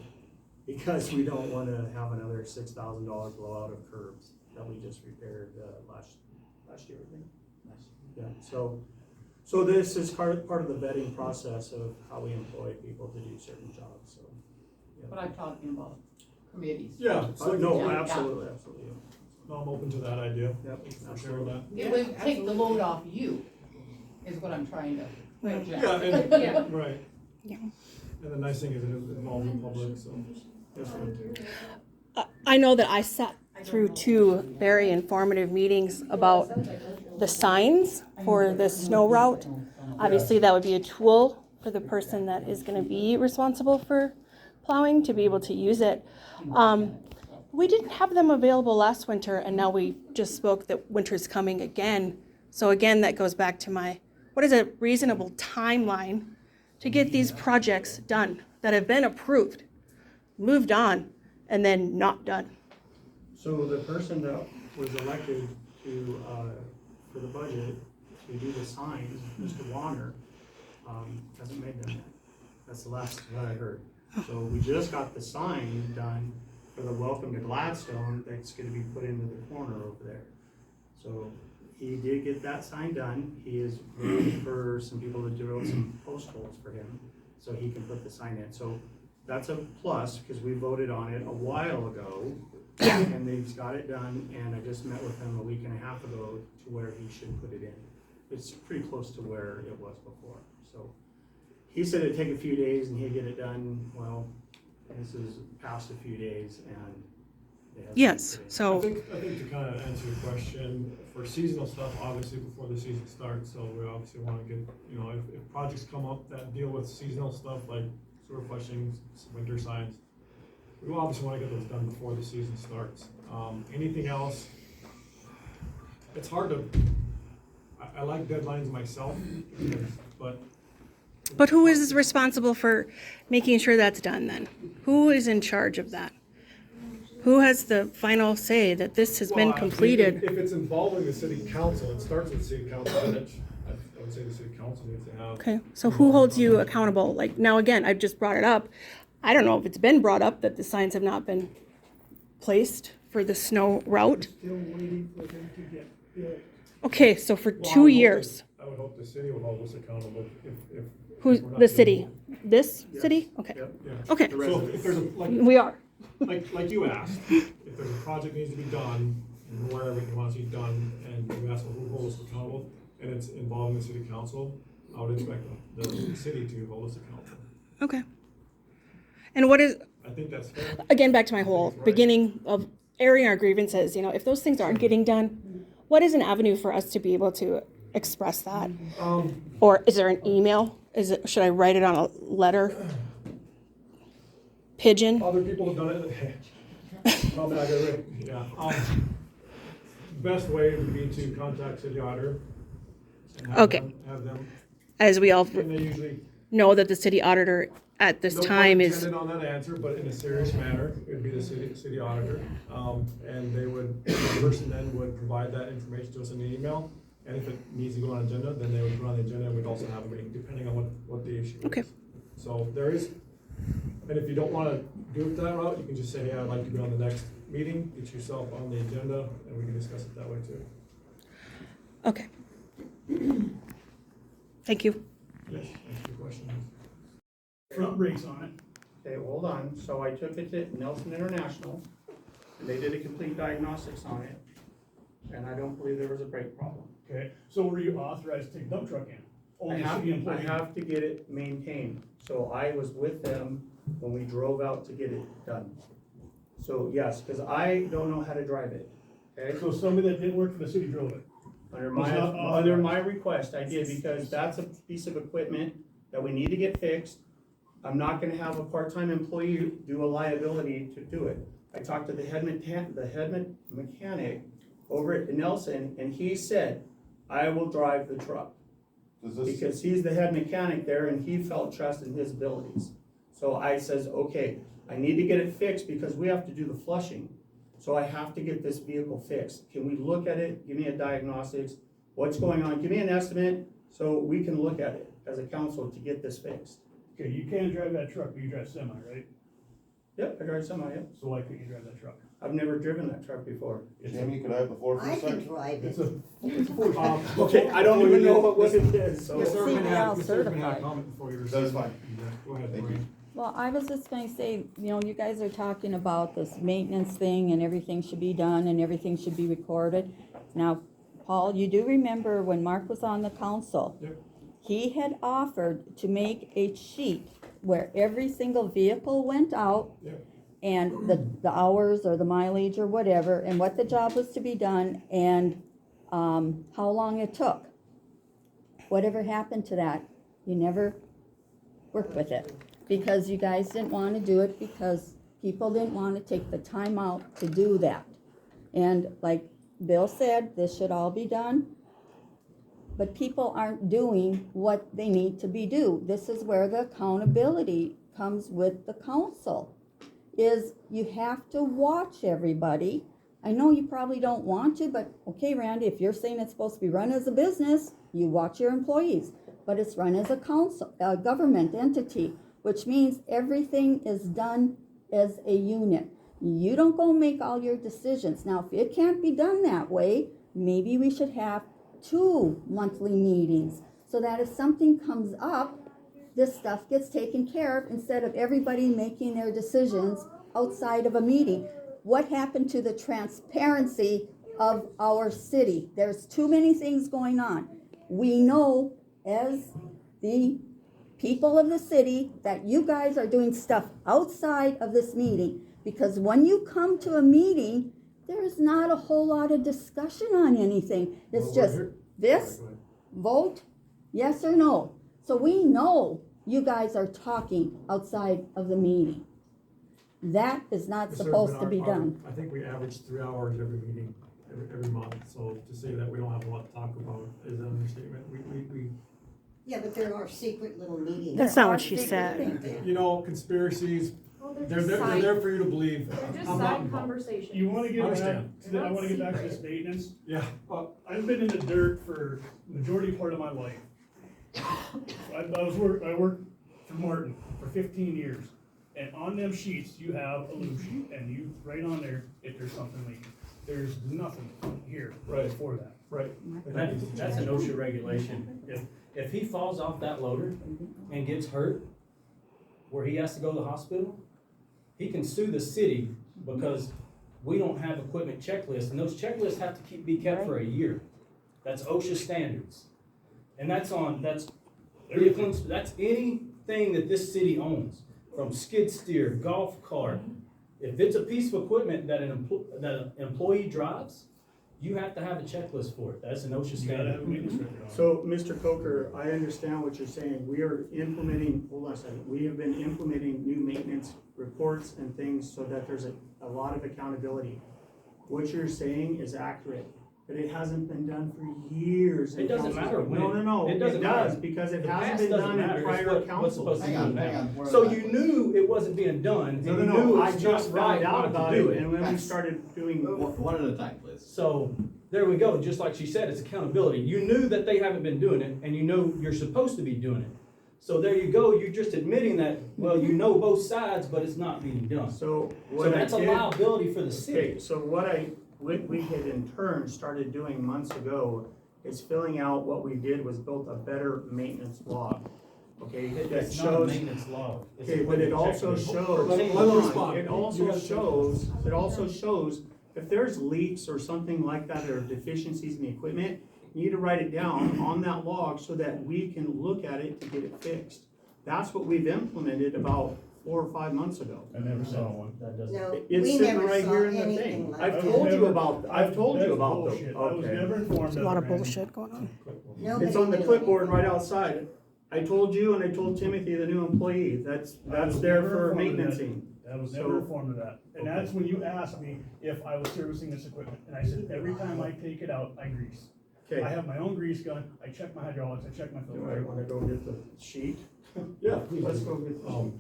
because we don't want to have another $6,000 blowout of curbs that we just repaired last year, I think. Yeah, so this is part of the vetting process of how we employ people to do certain jobs, so. yeah. But I'm talking about committees. Yeah, so No, Yeah. absolutely, absolutely. no, I'm open to that idea. Yep, For sure with that. It would take the load off you, is what I'm trying to project. Yeah, and, Yeah. right. Yeah. And the nice thing is it involves the public, so. I know that I sat through 2 very informative meetings about the signs for the snow route. Obviously, that would be a tool for the person that is gonna be responsible for plowing to be able to use it. We didn't have them available last winter, and now we just spoke that winter's coming again. So again, that goes back to what is a reasonable timeline to get these projects done that have been approved, moved on, and then not done? So the person that was elected to, for the budget, to do the signs, Mr. Warner, hasn't made them yet. That's the last that I heard. So we just got the sign done for the Welcome to Gladstone that's gonna be put into the corner over there. So he did get that sign done. He is waiting for some people to drill some post holes for him so he can put the sign in. So that's a plus, because we voted on it a while ago. Yeah. And they've got it done, and I just met with him a week and a half ago to where he should put it in. It's pretty close to where it was before, so. He said it'd take a few days and he'd get it done. Well, this is past a few days and. they haven't Yes, put it in. so. I think to kind of answer your question, for seasonal stuff, obviously before the season starts, so we obviously want to get, you know, if projects come up that deal with seasonal stuff like sewer flushing, winter signs, we obviously want to get those done before the season starts. Anything else, it's hard to, I like deadlines myself, but Who is responsible for making sure that's done then? Who is in charge of that? Who has the final say that this has been Well, I think completed? If it's involving the city council, it starts with city council, and I would say the city council needs to have. Okay, so who holds you accountable? Like, now again, I've just brought it up. I don't know if it's been brought up that the signs have not been placed for the snow route. Still waiting for them to get built. Okay, so for Well, I 2 would hope years, that- I would hope the city will hold us accountable if. who's we're not the doing city? it. This Yes. city? Okay, Yep. Yeah. okay, So if there's a, like, we are. like you asked, if there's a project needs to be done, and wherever it wants to be done, and you ask, well, who holds us accountable, and it's involving the city council, I would expect the city to hold us accountable. Okay. And what is, I think that's fair. again, back to my whole Right. beginning of airing our grievances, you know, if those things aren't getting done, what is an avenue for us to be able to express that? Or is there an email? Should I write it on a letter? Pigeon? Other people have done it. Probably not gonna, yeah. Best way would be to contact city auditor and have Okay. have them, As we all and they usually. know that the city auditor at this No pun time is, intended on that answer, but in a serious manner, it would be the city auditor. And they would, the person then would provide that information to us in the email. And if it needs to go on agenda, then they would put on the agenda, and we'd also have a meeting, depending on what the issue is. Okay. So there is, and if you don't wanna do it that route, you can just say, hey, I'd like to be on the next meeting, get yourself on the agenda, and we can discuss it that way too. okay. Thank you. Yes, thanks for your question. Front brakes on it. Okay, hold on, so I took it to Nelson International, and they did a complete diagnostics on it, and I don't believe there was a brake problem. Okay, so were you authorized to take a dump truck in? I Only have, city I employee? have to get it maintained, so I was with them when we drove out to get it done. So, yes, cause I don't know how to drive it, okay? So somebody that didn't work for the city drove it? Under Was my, not authorized. under my request, I did, because that's a piece of equipment that we need to get fixed. I'm not gonna have a part-time employee do a liability to do it. I talked to the head mechanic over at Nelson, and he said, I will drive the truck. Does this, Because he's the head mechanic there, and he felt trust in his abilities. So I says, okay, I need to get it fixed because we have to do the flushing. So I have to get this vehicle fixed. Can we look at it? Give me a diagnostics. What's going on? Give me an estimate so we can look at it as a council to get this fixed. Okay, you can drive that truck, but you drive semi, right? Yep, I drive semi, yep. So why couldn't you drive that truck? I've never driven that truck before. Jamie, could I have the floor for I a can second? drive It's it. a, Okay, I don't even know what it is, so. Mr. Urban had, CDL Mr. Urban had a certified. comment before you. That's fine. Go ahead, Thank you. Maureen. Well, I was just gonna say, you know, you guys are talking about this maintenance thing and everything should be done and everything should be recorded. Now, Paul, you do remember when Mark was on the council? Yep. He had offered to make a sheet where every single vehicle went out Yep. and the hours or the mileage or whatever, and what the job was to be done, and how long it took. Whatever happened to that? You never worked with it, because you guys didn't want to do it, because people didn't want to take the time out to do that. And like Bill said, this should all be done, but people aren't doing what they need to be do. This is where the accountability comes with the council, is you have to watch everybody. I know you probably don't want to, but okay, Randy, if you're saying it's supposed to be run as a business, you watch your employees, but it's run as a council, a government entity, which means everything is done as a unit. You don't go make all your decisions. Now, if it can't be done that way, maybe we should have 2 monthly meetings, so that if something comes up, this stuff gets taken care of instead of everybody making their decisions outside of a meeting. What happened to the transparency of our city? There's too many things going on. We know as the people of the city that you guys are doing stuff outside of this meeting, because when you come to a meeting, there's not a whole lot of discussion on anything. It's Well, just we're here. this, Go ahead. vote, yes or no. So we know you guys are talking outside of the meeting. That is not Mr. supposed Urban, to be our- done. I think we average 3 hours every meeting, every month, so to say that we don't have a lot to talk about is an understatement. We, Yeah, but there are secret little meetings. That's not what she said. you know, conspiracies, Well, they're there for you to believe. They're just I'm not side involved. conversations. You wanna get back, Understand. I wanna get back to this maintenance. Yeah, I've been in the dirt for majority part of my life. I worked for Martin for 15 years, and on them sheets, you have a loop sheet, and you write on there if there's something leaking. There's nothing here Right. for that. right. That's an OSHA regulation. If he falls off that loader and gets hurt, where he has to go to the hospital, he can sue the city because we don't have equipment checklists, and those checklists have to be kept for a year. That's OSHA standards. And that's vehicles, that's anything that this city owns, from skid steer, golf cart. If it's a piece of equipment that an employee drives, you have to have a checklist for it. That's an OSHA You gotta have a standard. maintenance record on it. So, Mr. Coker, I understand what you're saying. We are implementing, hold on a second, we have been implementing new maintenance reports and things so that there's a lot of accountability. What you're saying is accurate. but it hasn't been done for years. It doesn't matter when. No, It doesn't it does, matter. because it The hasn't past been doesn't done matter. in It's prior what's councils. supposed to be Hang on, done hang now. on. Where So is that? you knew it wasn't being done, and you No, knew it I was just not right found out not about to do it, it. and when we started doing, One at a time, please. So, there we go, just like she said, it's accountability. You knew that they haven't been doing it, and you know you're supposed to be doing it. So there you go, you're just admitting that, well, you know both sides, but it's not being done. so So what I that's a did. liability for the Okay, city. so what we had in turn started doing months ago is filling out what we did was built a better maintenance log. Okay, that It's not a shows, maintenance log. It's okay, but it equipment also checklist. shows, Let him hold on, respond. it You also gotta- shows if there's leaks or something like that or deficiencies in the equipment, you need to write it down on that log so that we can look at it to get it fixed. That's what we've implemented about 4 or 5 months ago. I never saw one. That doesn't. No, It's we sitting never right saw here in the anything thing. like I've that. told you Never- about those. That's bullshit. I was Okay. never informed There's of a lot it, of Randy. bullshit going on. Nobody It's on the knew clipboard anything. right outside. I told you and I told Timothy, the new employee, that's I was there never for informed of that. maintenancing. I was So- never informed of that. And that's when you asked me if I was servicing this equipment. And I said, every time I take it out, I grease. Okay. I have my own grease gun, I check my hydraulics, I check my Do I filter. wanna go get the sheet? Yeah, let's go get the sheet.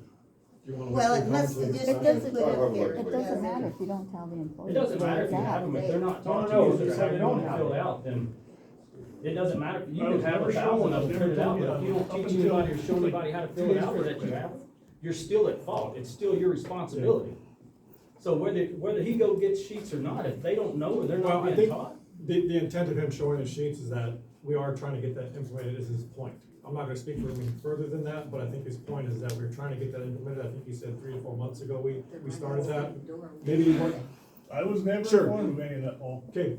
Do you wanna Well, make it a must comment have to just the been side? put up there. It doesn't matter if you don't tell the employees. It doesn't matter if you have them, if they're not taught to No, use it you or said how they you don't want it have filled it. out, then it doesn't matter. You I can was have never 1,000 shown, I of was them never printed out, told but you if you don't up teach until anybody or show anybody how to fill it out or that you have, you're still at fault. It's still your responsibility. So whether he go get sheets or not, if they don't know or they're Well, not I being think taught. the intent of him showing the sheets is that we are trying to get that implemented, is his point. I'm not gonna speak for him any further than that, but I think his point is that we're trying to get that implemented. I think he said 3 or 4 months ago, we started that. Maybe you weren't, I was never Sure. informed of any of that, Paul. okay.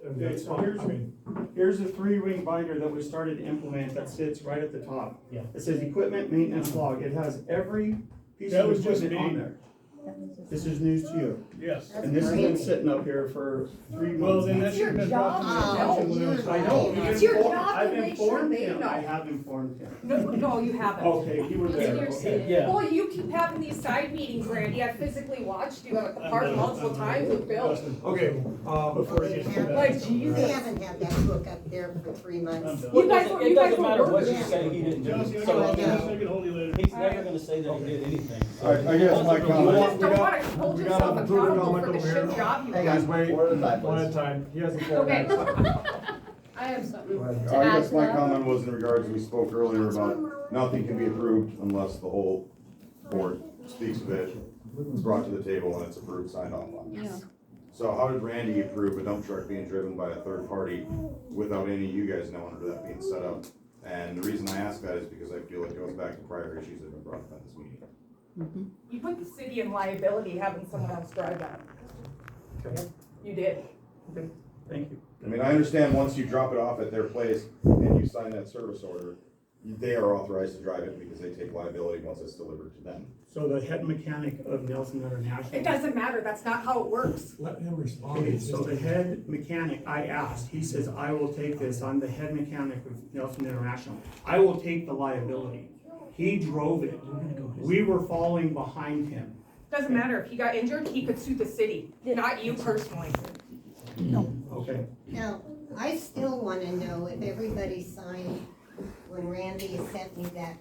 And Okay, that's so fine, I mean, Here's a 3-ring binder that we started to implement that sits right at the top. Yeah. It says equipment maintenance log. It has every piece That of was just equipment on me. there. This is news to you. Yes. And this has been sitting up here for 3 months. Well, then now. that should have been brought to my attention when it was. I know. It's You've your informed- job to I've make sure informed they him. know. I have informed him. No, you haven't. Okay, you were there. Okay. Yeah. Well, you keep having these side meetings, Randy. I physically watched you at the park multiple times with Bill. okay, Before it They gets too haven't- bad. Like, Jesus. They haven't had that book up there for 3 months. Well, You guys were- it you guys doesn't were matter what working. you say, he didn't do Josie, it. I So, got I a mean, second, hold you later. he's never gonna say that he did anything. So- I guess my You comment. just don't wanna hold we got yourself a public accountable comment for the over here. shit job you Hey, have. guys, wait. One at a time, one at a please. time, he has the floor. Okay. next. I have something to I add guess to my that. comment was in regards, we spoke earlier about nothing can be approved unless the whole board speaks of it, it's brought to the table and it's approved, signed off on. Yeah. So how did Randy approve a dump truck being driven by a third party without any of you guys knowing or that being set up? And the reason I ask that is because I feel like it goes back to prior issues that have been brought up in this meeting. You put the city in liability having someone else drive that. You did. Thank you. I mean, I understand once you drop it off at their place and you sign that service order, they are authorized to drive it because they take liability once it's delivered to them. So the head mechanic of Nelson International. It doesn't matter. That's not how it works. Let him respond. Okay, so the head mechanic, I asked, he says, I will take this, I'm the head mechanic of Nelson International. I will take the liability. He drove it. We were following behind him. Doesn't matter. If he got injured, he could sue the city, not you personally. Okay. Now, I still wanna know if everybody signed when Randy sent me that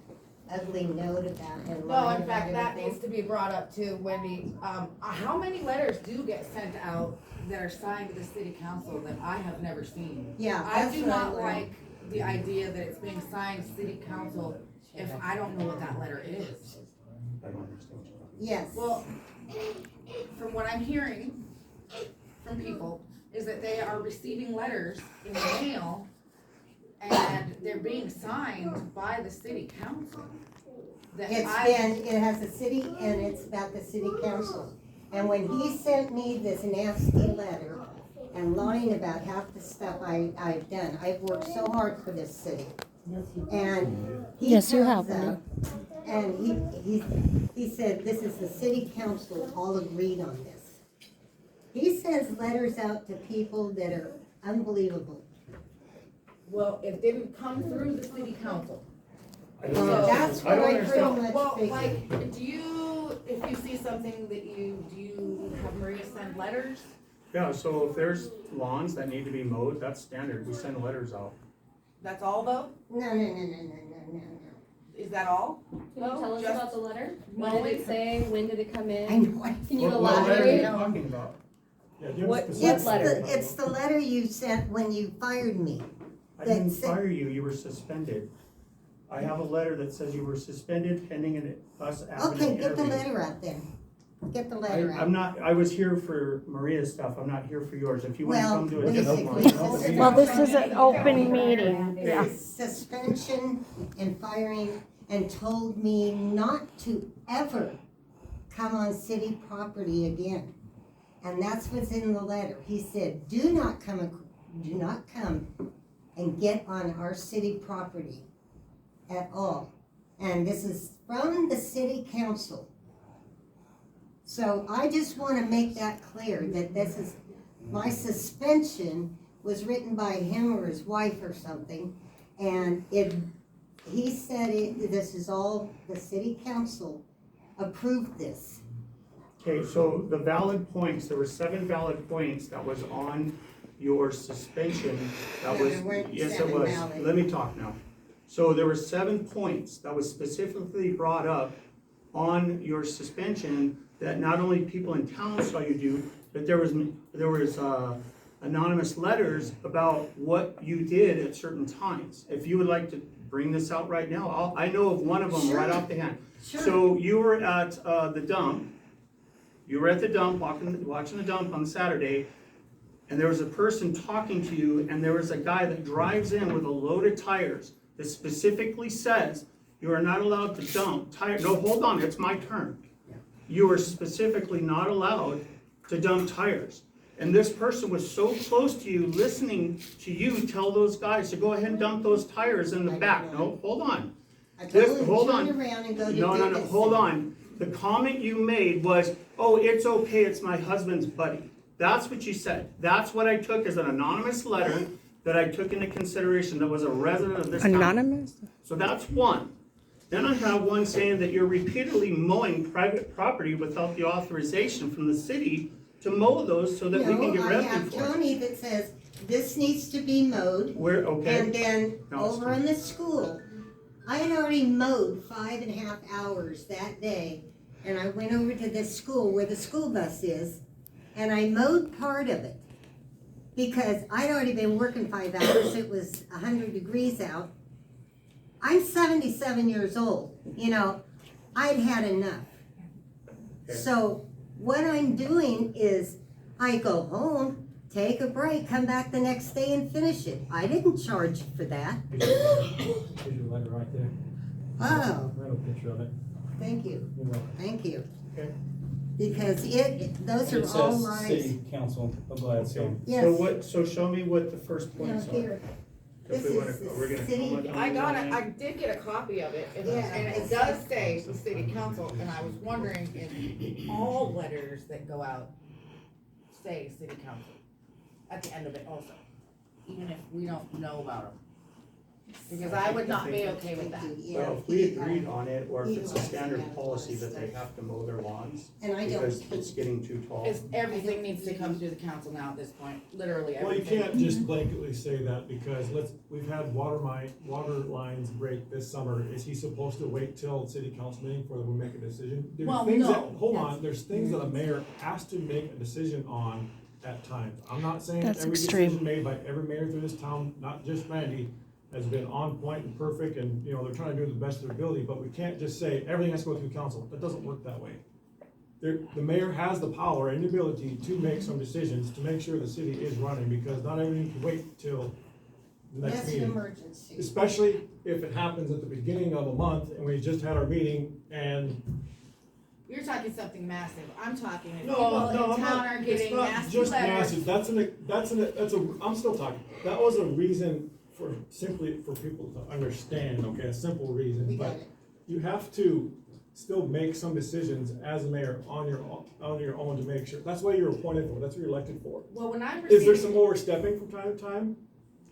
ugly note about and No, lying in fact, about that everything. needs to be brought up too, Wendy. How many letters do get sent out that are signed to the city council that I have never seen? Yeah, I that's do what I not learned. like the idea that it's being signed city council if I don't know what that letter is. I don't understand what you're talking Yes. Well, from what I'm hearing from people, is that they are receiving letters in the mail and they're being signed by the city council. That It has a city and it's about the city council. And when he sent me this nasty letter and lying about half the stuff I've done, I've worked so hard for this city. And he Yes, you comes have, up and he said, this is the city council all agreed on this. He sends letters out to people that are unbelievable. Well, it didn't come through the city council. Well, that's what I pretty much Well, figured. like, do you, if you see something that do you have Maria send letters Yeah, so if there's lawns that need to be mowed, that's standard, we send letters out. That's all though? No. Is that all? Can you tell us Just about the letter? What did it say? When did it come in? I know. Can you What letter are you elaborate? talking about? Yeah, give us What specifics. letter? It's the letter you sent when you fired me. I didn't That's it. fire you, you were suspended. I have a letter that says you were suspended pending us having an Okay, get the interview. letter out then. Get the letter out. I'm not, I was here for Maria's stuff, I'm not here for yours. If you wanna Well, come to a basically, different this one. is. Well, this is an open meeting. Yeah. Suspension and firing, and told me not to ever come on city property again. And that's what's in the letter. He said, do not come and get on our city property at all. And this is from the city council. So I just wanna make that clear, that this is, my suspension was written by him or his wife or something. And he said this is all, the city council approved this. Okay, so the valid points, there were 7 valid points that was on your suspension. That No, was, there weren't yes, it 7 was. valid. Let me talk now. So there were 7 points that was specifically brought up on your suspension that not only people in town saw you do, but there was anonymous letters about what you did at certain times. If you would like to bring this out right now, I know of one of them right Sure. off the hand. Sure. So you were at the dump. You were at the dump, watching the dump on Saturday, and there was a person talking to you, and there was a guy that drives in with a load of tires that specifically says, you are not allowed to dump tires. No, hold on, it's my turn. You are specifically not allowed to dump tires. And this person was so close to you, listening to you tell those guys to go ahead and dump those tires in the back. No, hold on. I told him Hold to on. turn around and go to No, this. hold on. The comment you made was, oh, it's okay, it's my husband's buddy. That's what you said. That's what I took as an anonymous letter that I took into consideration that was a resident of this town. Anonymous? So that's one. Then I have one saying that you're repeatedly mowing private property without the authorization from the city to mow those so that we can get No, I revenue have for it. Tony that says, this needs to be mowed. Where, okay. And then No, it's over fine. in the school, I had already mowed 5.5 hours that day. And I went over to this school where the school bus is, and I mowed part of it. Because I'd already been working 5 hours, it was 100 degrees out. I'm 77 years old, you know, I'd had enough. Okay. So what I'm doing is I go home, take a break, come back the next day and finish it. I didn't charge for that. Here's your letter right there. Oh, I have a picture of it. thank you, You're welcome. thank you. Okay. Because those It are all says lies. City Council of Gladstone. Yes. So show me what the first Now points are. here, If this we wanna- is we're the gonna city. comment on I got that. it, I did get a copy of it, Yeah. and it does say the city council, and I was wondering if all letters that go out say city council at the end of it also, even if we don't know about them. Because I would not be okay with that. Well, if we agreed on it, or if it's a standard policy that they have to mow their lawns, And I don't. because it's getting too tall. It's, everything needs to come through the council now at this point, literally Well, you everything. can't just blanketly say that, because we've had water lines break this summer. Is he supposed to wait till city council meeting before we make a decision? There's Well, things that- no. Hold on, there's things that a mayor has to make a decision on at times. I'm not saying That's every extreme. decision made by every mayor through this town, not just Randy, has been on point and perfect, and, you know, they're trying to do the best of their ability, but we can't just say everything has to go through council. That doesn't work that way. The mayor has the power and the ability to make some decisions to make sure the city is running, because not everything can wait till the next That's an meeting. emergency. Especially if it happens at the beginning of a month and we just had our meeting and. You're talking something massive, I'm talking if No, people no, in I'm town not, are it's getting not nasty just letters. massive, I'm still talking. That was a reason simply for people to understand, okay, a simple reason, We got but it. you have to still make some decisions as a mayor on your own to make sure, that's what you're appointed for, that's what you're elected for. Well, when I'm Is there receiving, some overstepping from time to time?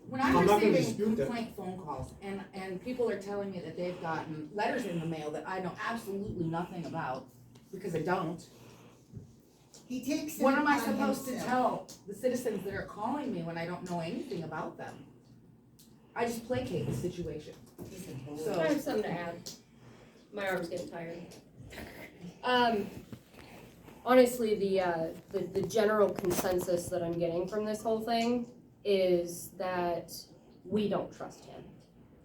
when I'm I'm not gonna receiving dispute that. complaint phone calls, and people are telling me that they've gotten letters in the mail that I know absolutely nothing about, because I don't. He takes it What am I upon supposed to himself. tell the citizens that are calling me when I don't know anything about them? I just placate the situation. I have something to add. My arm's getting tired. Honestly, the general consensus that I'm getting from this whole thing is that we don't trust him.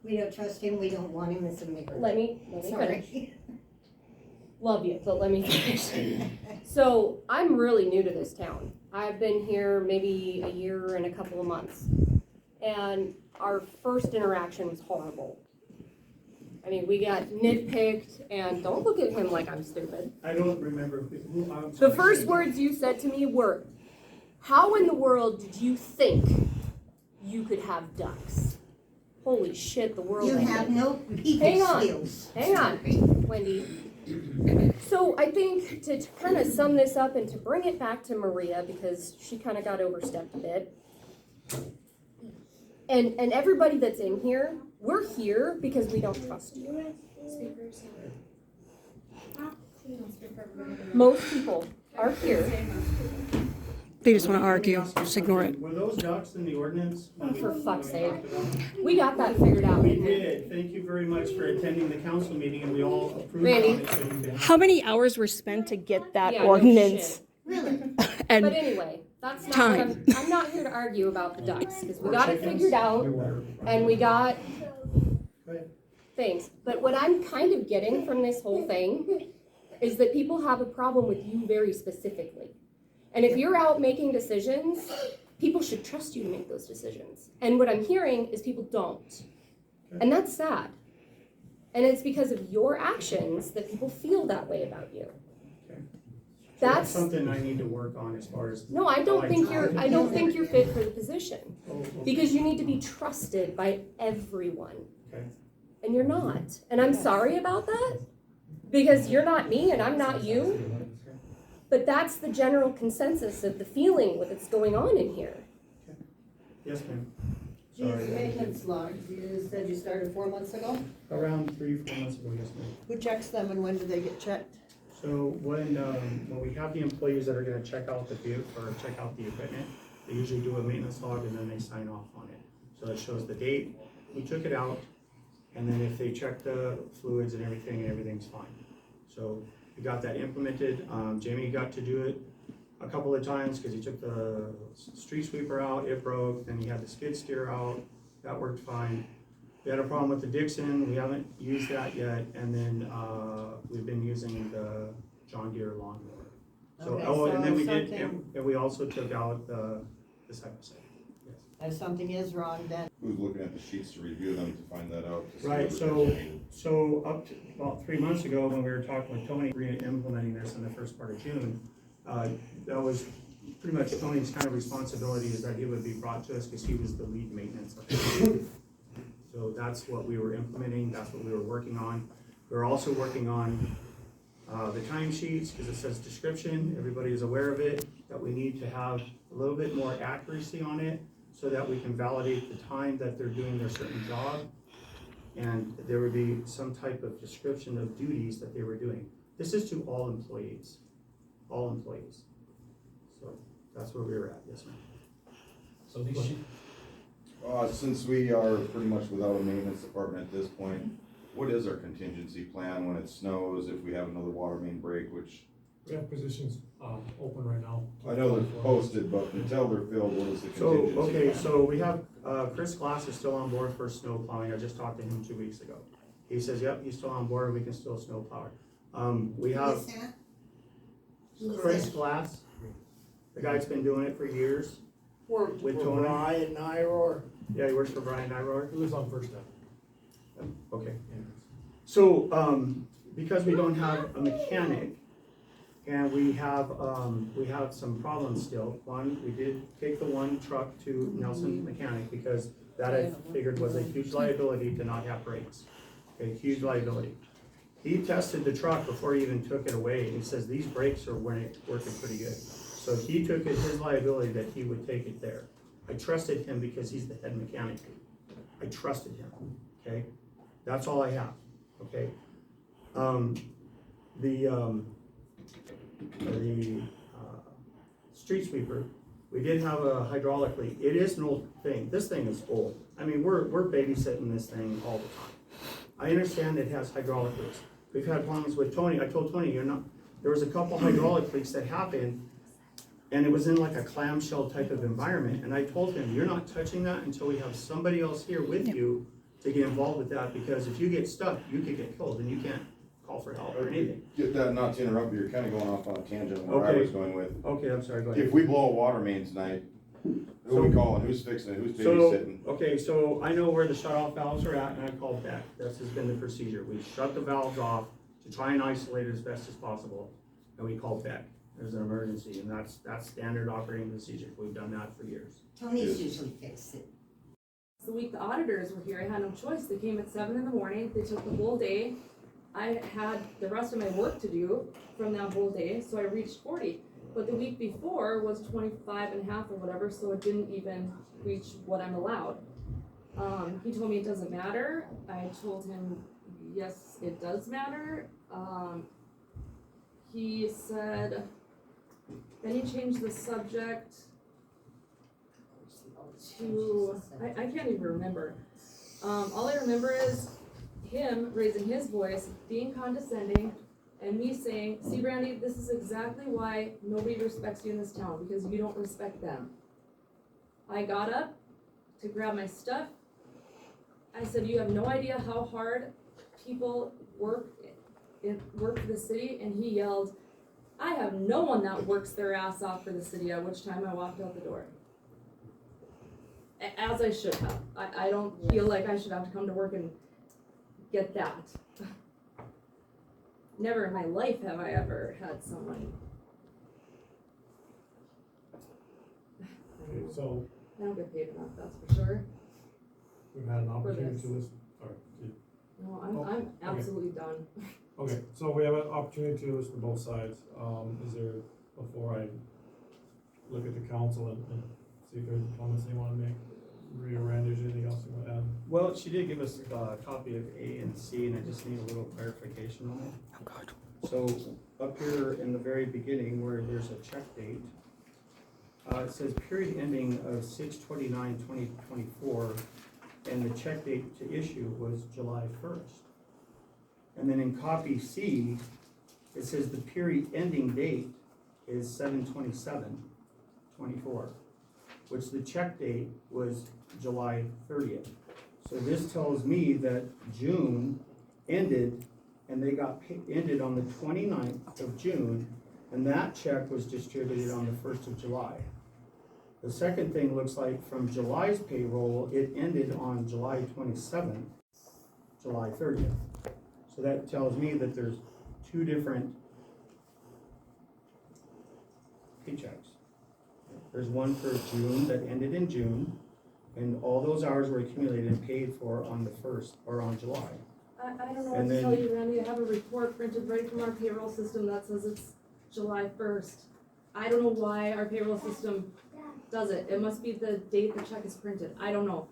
We don't trust him, we don't want him as a mayor. Let me finish. Sorry. Love you, but let me finish. So I'm really new to this town. I've been here maybe a year and a couple of months. And our first interaction was horrible. I mean, we got nitpicked, and don't look at him like I'm stupid. I don't remember who, I'm The sorry. first words you said to me were, "How in the world did you think you could have ducks?" Holy shit, the world You ended. have no people Hang on, skills. hang on, Wendy. So I think to kind of sum this up and to bring it back to Maria, because she kind of got overstepped a bit. And everybody that's in here, we're here because we don't trust you. Most people are here. They just want to argue. Just ignore it. Were those ducks in the ordinance? when we- For fuck's when we sake. talked about them? We got that figured out. We did. Thank you very much for attending the council meeting, and we all approved Randy. on it. So you've been- How many hours were spent to get that Yeah, no ordinance? Really? And But anyway, that's not time. what I'm not here to argue about the ducks, because we got it figured out, and we got things. But what I'm kind of getting from this whole thing is that people have a problem with you very specifically. And if you're out making decisions, people should trust you to make those decisions. And what I'm hearing is people don't. And that's sad. And it's because of your actions that people feel that way about you. So That's something I need to work on as far as. no, I don't think you're fit for the position. Oh, okay. Because you need to be trusted by everyone. Okay. And you're not. And I'm sorry about that. Because you're not me and I'm not you. But that's the general consensus of the feeling that's going on in here. Yes, ma'am. These Sorry. maintenance logs, you said you started 4 months ago? Around 3-4 months ago, yes, ma'am. Who checks them and when do they get checked? So when we have the employees that are gonna check out the vehicle or check out the equipment, they usually do a maintenance log and then they sign off on it. So it shows the date, we took it out, and then if they check the fluids and everything's fine. So we got that implemented. Jamie got to do it a couple of times because he took the street sweeper out, it broke, then he had the skid steer out, that worked fine. We had a problem with the Dixon, we haven't used that yet, and then, we've been using the John Deere lawnmower. So, Okay, oh, and so then we if did, something- and we also took out the side by side. If something is wrong, then Who's looking at the sheets to review them to find that out? to see Right, what so, they're saying? so up to about 3 months ago, when we were talking with Tony, re-implementing this in the first part of June, that was pretty much Tony's kind of responsibility, is that he would be brought to us because he was the lead maintenance official. So that's what we were implementing, that's what we were working on. We're also working on the timesheets, because it says description, everybody is aware of it, that we need to have a little bit more accuracy on it, so that we can validate the time that they're doing their certain job. And there would be some type of description of duties that they were doing. This is to all employees, all employees. So that's where we were at, yes, ma'am. So these should, Since we are pretty much without a maintenance department at this point, what is our contingency plan when it snows, if we have another water main break, which We have positions, open right now. I know they're posted, but until they're filled, what is the So, contingency? okay, plan? so we have, Chris Glass is still on board for snow plowing. I just talked to him 2 weeks ago. He says, yep, he's still on board, we can still snow plow it. We have Who's that? Who's Chris that? Glass, the guy that's been doing it for years. Worked With for Tony? Brian Nyroar. Yeah, he works for Brian Nyroar. Who was on first step? Okay. So, because we don't have a mechanic, and we have some problems still. One, we did take the one truck to Nelson Mechanic, because that I figured was a huge liability to not have brakes. A huge liability. He tested the truck before he even took it away, and he says these brakes are working pretty good. So he took it his liability that he would take it there. I trusted him because he's the head mechanic. I trusted him, okay? That's all I have, okay? street sweeper. We did have a hydraulic leak. It is an old thing. This thing is old. I mean, we're babysitting this thing all the time. I understand it has hydraulic leaks. We've had problems with Tony. I told Tony, there was a couple hydraulic leaks that happened, and it was in like a clamshell type of environment. And I told him, you're not touching that until we have somebody else here with you to get involved with that, because if you get stuck, you could get killed and you can't call for help or anything. Get that, not to interrupt, but you're kinda going off on a tangent on where I Okay. was going with. Okay, I'm sorry, go ahead. If we blow a water main tonight, who are we calling, who's fixing it, who's So, babysitting? okay, so I know where the shut-off valves are at, and I called back. This has been the procedure. We shut the valves off to try and isolate it as best as possible, and we called back. There's an emergency, and that's standard operating procedure. We've done that for years. Tony's usually fixed it. The week the auditors were here, I had no choice. They came at 7 in the morning, they took the whole day. I had the rest of my work to do from that whole day, so I reached 40. But the week before was 25 and a half or whatever, so it didn't even reach what I'm allowed. He told me it doesn't matter. I told him, yes, it does matter. He said, then he changed the subject to, I can't even remember. All I remember is him raising his voice, being condescending, and me saying, see Brandy, this is exactly why nobody respects you in this town, because you don't respect them. I got up to grab my stuff. I said, you have no idea how hard people work for the city, and he yelled, I have no one that works their ass off for the city, at which time I walked out the door. As I should have. I don't feel like I should have to come to work and get that. Never in my life have I ever had someone. Okay, so I don't get paid enough, that's for sure. we've had an opportunity this. to listen, sorry. No, Oh, I'm okay. absolutely done. Okay, so we have an opportunity to listen to both sides. Is there, before I look at the council and see if there's comments they wanna make, Maria or Randy, is there anything else you wanna add? Well, she did give us a copy of A and C, and I just need a little clarification on it. Oh, God. So, up here in the very beginning, where there's a check date, it says period ending of 6/29/2024, and the check date to issue was July 1st. And then in copy C, it says the period ending date is 7/27/24, which the check date was July 30th. So this tells me that June ended, and they got ended on the 29th of June, and that check was distributed on the 1st of July. The second thing looks like from July's payroll, it ended on July 27th, July 30th. So that tells me that there's two different paychecks. There's one for June that ended in June, and all those hours were accumulated and paid for on the 1st or on July. I don't know what And to then- tell you, Randy. I have a report printed right from our payroll system that says it's July 1st. I don't know why our payroll system does it. It must be the date the check is printed. I don't know.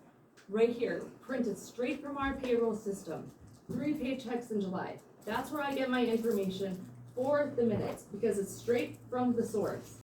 Right here, printed straight from our payroll system. 3 paychecks in July. That's where I get my information for the minutes, because it's straight from the source.